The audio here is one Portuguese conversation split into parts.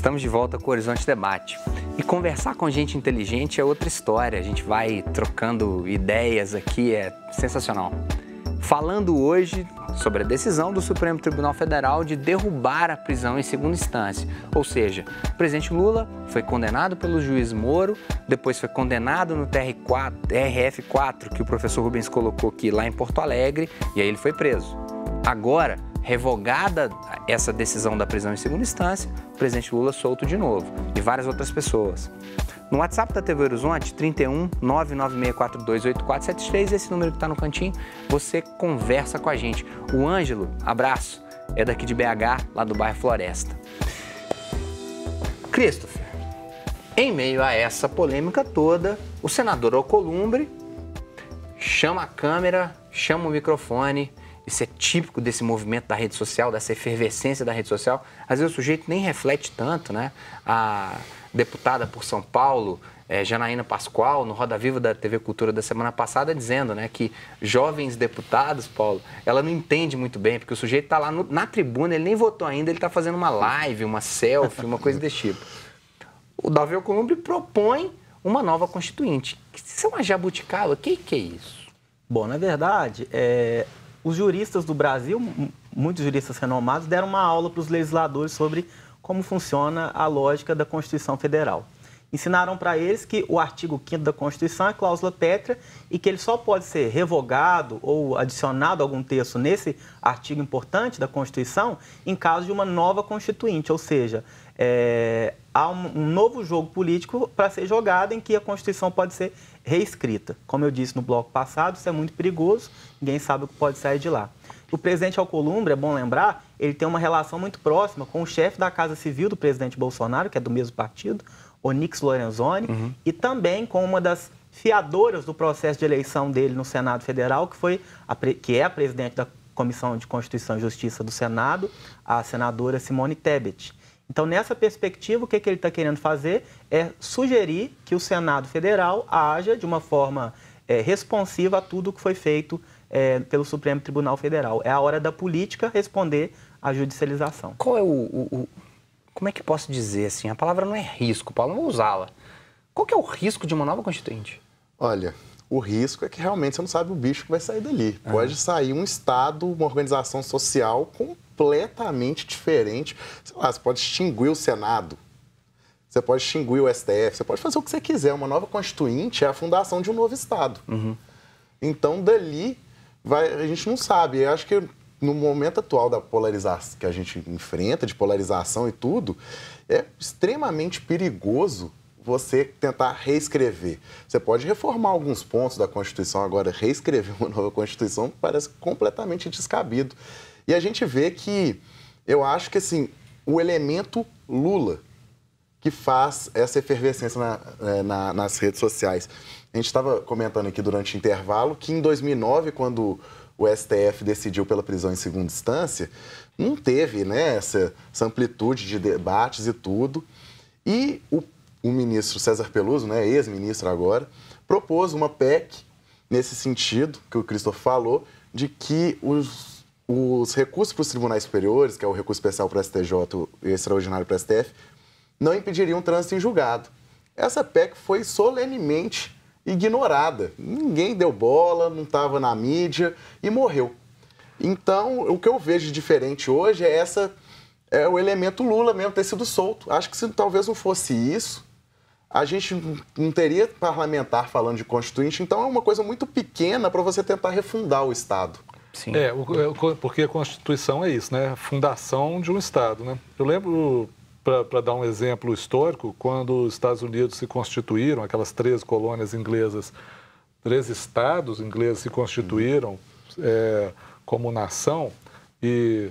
Estamos de volta com o Horizonte Debate. E conversar com gente inteligente é outra história. A gente vai trocando ideias aqui, é sensacional. Falando hoje sobre a decisão do Supremo Tribunal Federal de derrubar a prisão em segunda instância. Ou seja, o presidente Lula foi condenado pelo juiz Moro, depois foi condenado no TRF4, que o professor Rubens colocou aqui lá em Porto Alegre, e aí ele foi preso. Agora, revogada essa decisão da prisão em segunda instância, o presidente Lula solto de novo, e várias outras pessoas. No WhatsApp da TV Horizonte, 31 99642 8473, esse número que está no cantinho, você conversa com a gente. O Ângelo, abraço, é daqui de BH, lá do bairro Floresta. Christopher, em meio a essa polêmica toda, o senador Alcolumbre chama a câmera, chama o microfone. Isso é típico desse movimento da rede social, dessa efervescência da rede social. Às vezes o sujeito nem reflete tanto, né? A deputada por São Paulo, Janaína Pascoal, no Roda Viva da TV Cultura da semana passada, dizendo, né, que jovens deputados, Paulo, ela não entende muito bem, porque o sujeito está lá na tribuna, ele nem votou ainda, ele está fazendo uma live, uma selfie, uma coisa desse tipo. O Davi Alcolumbre propõe uma nova constituinte. Isso é uma jabuticaba? O que é isso? Bom, na verdade, os juristas do Brasil, muitos juristas renomados, deram uma aula para os legisladores sobre como funciona a lógica da Constituição Federal. Ensinaram para eles que o artigo 5º da Constituição é cláusula pétrea e que ele só pode ser revogado ou adicionado algum texto nesse artigo importante da Constituição em caso de uma nova Constituinte, ou seja, há um novo jogo político para ser jogado em que a Constituição pode ser reescrita. Como eu disse no bloco passado, isso é muito perigoso, ninguém sabe o que pode sair de lá. O presidente Alcolumbre, é bom lembrar, ele tem uma relação muito próxima com o chefe da Casa Civil do presidente Bolsonaro, que é do mesmo partido, Onyx Lorenzoni, e também com uma das fiadoras do processo de eleição dele no Senado Federal, que é a presidente da Comissão de Constituição e Justiça do Senado, a senadora Simone Tebet. Então, nessa perspectiva, o que ele está querendo fazer é sugerir que o Senado Federal haja de uma forma responsiva a tudo que foi feito pelo Supremo Tribunal Federal. É a hora da política responder à judicialização. Qual é como é que posso dizer assim? A palavra não é risco, Paulo, não vou usá-la. Qual que é o risco de uma nova Constituinte? Olha, o risco é que realmente você não sabe o bicho que vai sair dali. Pode sair um Estado, uma organização social completamente diferente. Sei lá, você pode extinguir o Senado, você pode extinguir o STF, você pode fazer o que você quiser. Uma nova Constituinte é a fundação de um novo Estado. Então, dali, a gente não sabe. Eu acho que no momento atual da polarização que a gente enfrenta, de polarização e tudo, é extremamente perigoso você tentar reescrever. Você pode reformar alguns pontos da Constituição, agora reescrever uma nova Constituição parece completamente descabido. E a gente vê que, eu acho que assim, o elemento Lula que faz essa efervescência nas redes sociais. A gente estava comentando aqui durante o intervalo que em 2009, quando o STF decidiu pela prisão em segunda instância, não teve, né, essa amplitude de debates e tudo. E o ministro César Peluso, né, ex-ministro agora, propôs uma PEC nesse sentido, que o Christopher falou, de que os recursos para os tribunais superiores, que é o recurso especial para o STJ e extraordinário para o STF, não impediriam trânsito em julgado. Essa PEC foi solenemente ignorada. Ninguém deu bola, não estava na mídia e morreu. Então, o que eu vejo de diferente hoje é o elemento Lula mesmo ter sido solto. Acho que se talvez não fosse isso, a gente não teria parlamentar falando de constituinte. Então, é uma coisa muito pequena para você tentar refundar o Estado. Sim. Porque a Constituição é isso, né? A fundação de um Estado, né? Eu lembro, para dar um exemplo histórico, quando os Estados Unidos se constituíram, aquelas 13 colônias inglesas, 13 estados ingleses se constituíram como nação e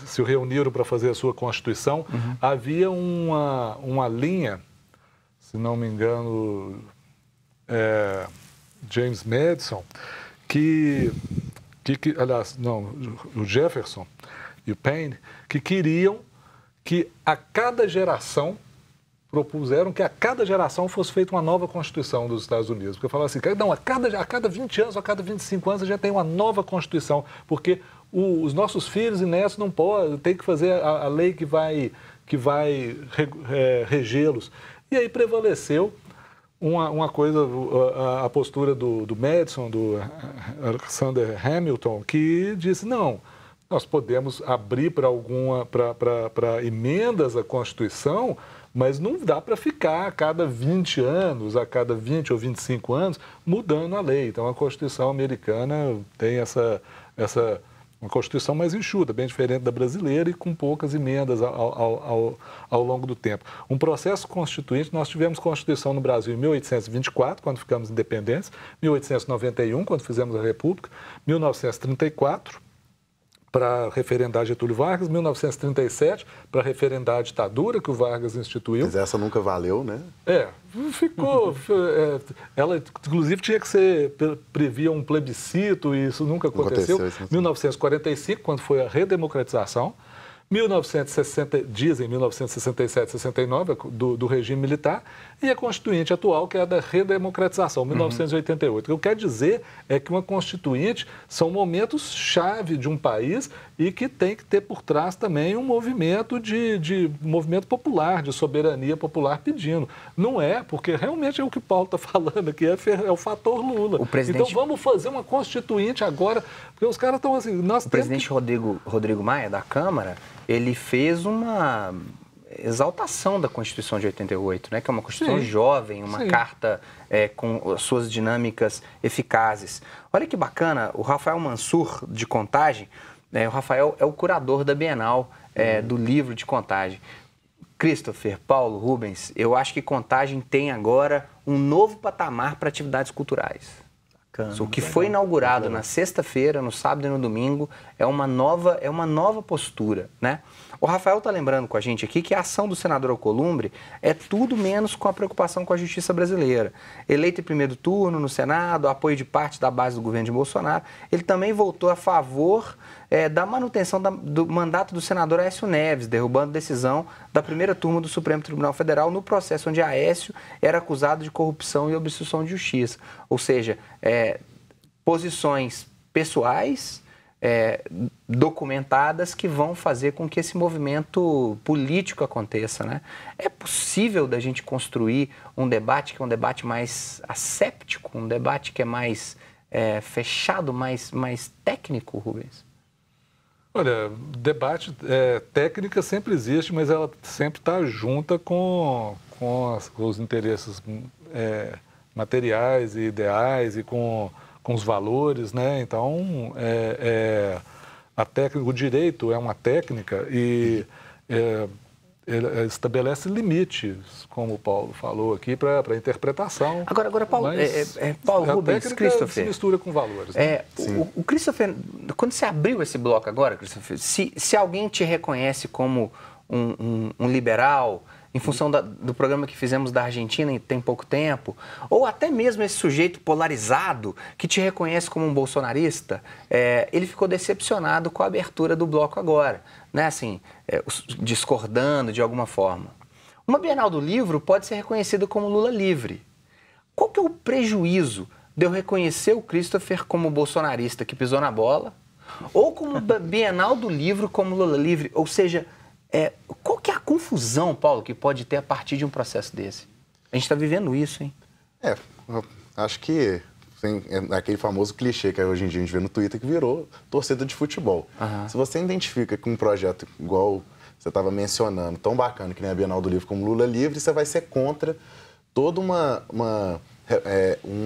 se reuniram para fazer a sua Constituição. Havia uma linha, se não me engano, James Madison, aliás, não, o Jefferson e o Paine, que queriam que a cada geração propuseram que a cada geração fosse feita uma nova Constituição dos Estados Unidos. Porque falaram assim, não, a cada 20 anos, a cada 25 anos, a gente tem uma nova Constituição, porque os nossos filhos e netos não podem, tem que fazer a lei que vai regê-los. E aí prevaleceu uma coisa, a postura do Madison, do Alexander Hamilton, que disse, não, nós podemos abrir para emendas à Constituição, mas não dá para ficar a cada 20 anos, a cada 20 ou 25 anos, mudando a lei. Então, a Constituição americana tem uma Constituição mais enxuta, bem diferente da brasileira e com poucas emendas ao longo do tempo. Um processo constituinte, nós tivemos Constituição no Brasil em 1824, quando ficamos independentes, 1891, quando fizemos a República, 1934, para referendar Getúlio Vargas, 1937, para referendar a ditadura que o Vargas instituiu. Mas essa nunca valeu, né? Ficou. Ela, inclusive, previa um plebiscito e isso nunca aconteceu. 1945, quando foi a redemocratização. 1960, dizem 1967, 69, do regime militar, e a Constituinte atual, que é a da redemocratização, 1988. O que eu quero dizer é que uma Constituinte são momentos-chave de um país e que tem que ter por trás também um movimento movimento popular, de soberania popular pedindo. Não é, porque realmente é o que o Paulo está falando aqui, é o fator Lula. Então vamos fazer uma Constituinte agora, porque os caras estão assim... O presidente Rodrigo Maia, da Câmara, ele fez uma exaltação da Constituição de 88, né? Que é uma Constituição jovem, uma carta com suas dinâmicas eficazes. Olha que bacana, o Rafael Mansur, de Contagem, o Rafael é o curador da Bienal do livro de Contagem. Christopher, Paulo, Rubens, eu acho que Contagem tem agora um novo patamar para atividades culturais. O que foi inaugurado na sexta-feira, no sábado e no domingo, é uma nova postura, né? O Rafael está lembrando com a gente aqui que a ação do senador Alcolumbre é tudo menos com a preocupação com a justiça brasileira. Eleito em primeiro turno no Senado, apoio de parte da base do governo de Bolsonaro, ele também votou a favor da manutenção do mandato do senador Aécio Neves, derrubando decisão da primeira turma do Supremo Tribunal Federal no processo onde Aécio era acusado de corrupção e obstrução de justiça. Ou seja, posições pessoais documentadas que vão fazer com que esse movimento político aconteça, né? É possível da gente construir um debate que é um debate mais asséptico, um debate que é mais fechado, mais técnico, Rubens? Olha, debate, técnica sempre existe, mas ela sempre está junta com os interesses materiais e ideais e com os valores, né? Então, a técnica, o direito é uma técnica e ele estabelece limites, como o Paulo falou aqui, para a interpretação. Agora Paulo, Paulo Rubens, Christopher, se mistura com valores. Né? O Christopher, quando você abriu esse bloco agora, Christopher, se alguém te reconhece como um liberal, em função do programa que fizemos da Argentina tem pouco tempo, ou até mesmo esse sujeito polarizado que te reconhece como um bolsonarista, ele ficou decepcionado com a abertura do bloco agora, né? Assim, discordando de alguma forma. Uma Bienal do Livro pode ser reconhecida como Lula livre. Qual que é o prejuízo de eu reconhecer o Christopher como bolsonarista que pisou na bola, ou como Bienal do Livro como Lula livre? Ou seja, qual que é a confusão, Paulo, que pode ter a partir de um processo desse? A gente está vivendo isso, hein? Acho que tem aquele famoso clichê que hoje em dia a gente vê no Twitter que virou torcida de futebol. Se você identifica que um projeto igual você estava mencionando, tão bacana que nem a Bienal do Livro como Lula livre, você vai ser contra toda uma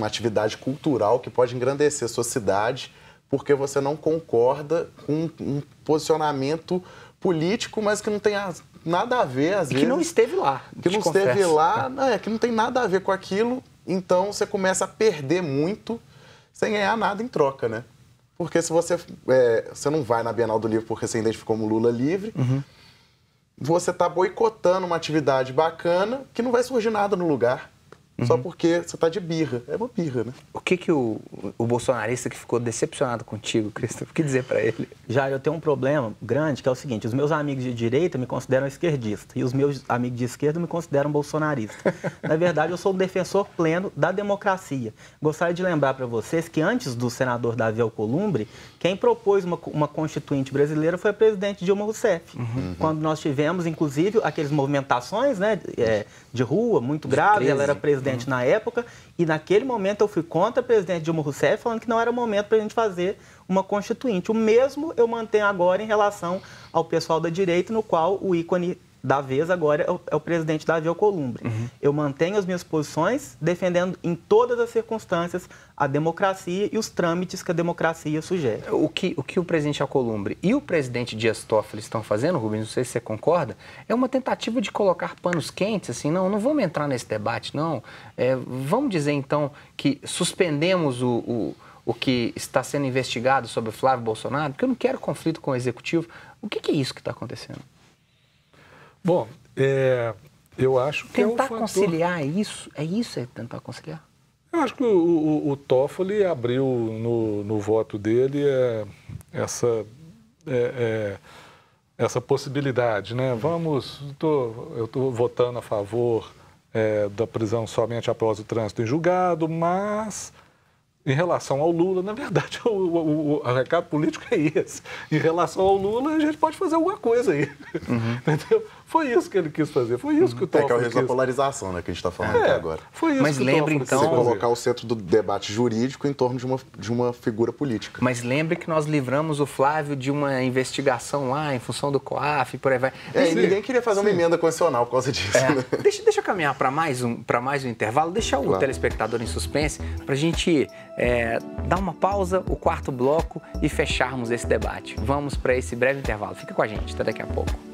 atividade cultural que pode engrandecer a sua cidade porque você não concorda com um posicionamento político, mas que não tem nada a ver, às vezes... Que não esteve lá. Que não esteve lá, que não tem nada a ver com aquilo, então você começa a perder muito sem ganhar nada em troca, né? Porque se você não vai na Bienal do Livro porque você identificou como Lula livre, você está boicotando uma atividade bacana que não vai surgir nada no lugar. só porque você está de birra. É uma birra, né? O que o bolsonarista que ficou decepcionado contigo, Christopher, o que dizer para ele? Já eu tenho um problema grande, que é o seguinte: os meus amigos de direita me consideram esquerdista e os meus amigos de esquerda me consideram bolsonarista. Na verdade, eu sou um defensor pleno da democracia. Gostaria de lembrar para vocês que antes do senador Davi Alcolumbre, quem propôs uma constituinte brasileira foi a presidente Dilma Rousseff. Quando nós tivemos, inclusive, aquelas movimentações, né, de rua muito graves, ela era presidente na época, e naquele momento eu fui contra a presidente Dilma Rousseff, falando que não era momento para a gente fazer uma constituinte. O mesmo eu mantenho agora em relação ao pessoal da direita, no qual o ícone da vez agora é o presidente Davi Alcolumbre. Eu mantenho as minhas posições, defendendo em todas as circunstâncias a democracia e os trâmites que a democracia sugere. O que o presidente Alcolumbre e o presidente Dias Toffoli estão fazendo, Rubens, não sei se você concorda, é uma tentativa de colocar panos quentes, assim, não vamos entrar nesse debate, não. Vamos dizer, então, que suspendemos o que está sendo investigado sobre o Flávio Bolsonaro, porque eu não quero conflito com o Executivo. O que é isso que está acontecendo? Bom, eu acho que tentar conciliar isso, é tentar conciliar? Eu acho que o Toffoli abriu no voto dele essa possibilidade, né? Eu estou votando a favor da prisão somente após o trânsito em julgado, mas em relação ao Lula, na verdade, o recado político é esse. Em relação ao Lula, a gente pode fazer alguma coisa aí. Entendeu? Foi isso que ele quis fazer, foi isso que o Toffoli que é o risco da polarização, né, que a gente está falando até agora. Foi isso Mas que lembre, o então, você colocar o centro do debate jurídico em torno de uma figura política. Mas lembre que nós livramos o Flávio de uma investigação lá em função do COAF e por aí vai. E ninguém queria fazer uma emenda constitucional por causa disso. Né? Deixa eu caminhar para mais um intervalo, deixar o telespectador em suspense para a gente dar uma pausa, o quarto bloco e fecharmos esse debate. Vamos para esse breve intervalo. Fica com a gente, até daqui a pouco.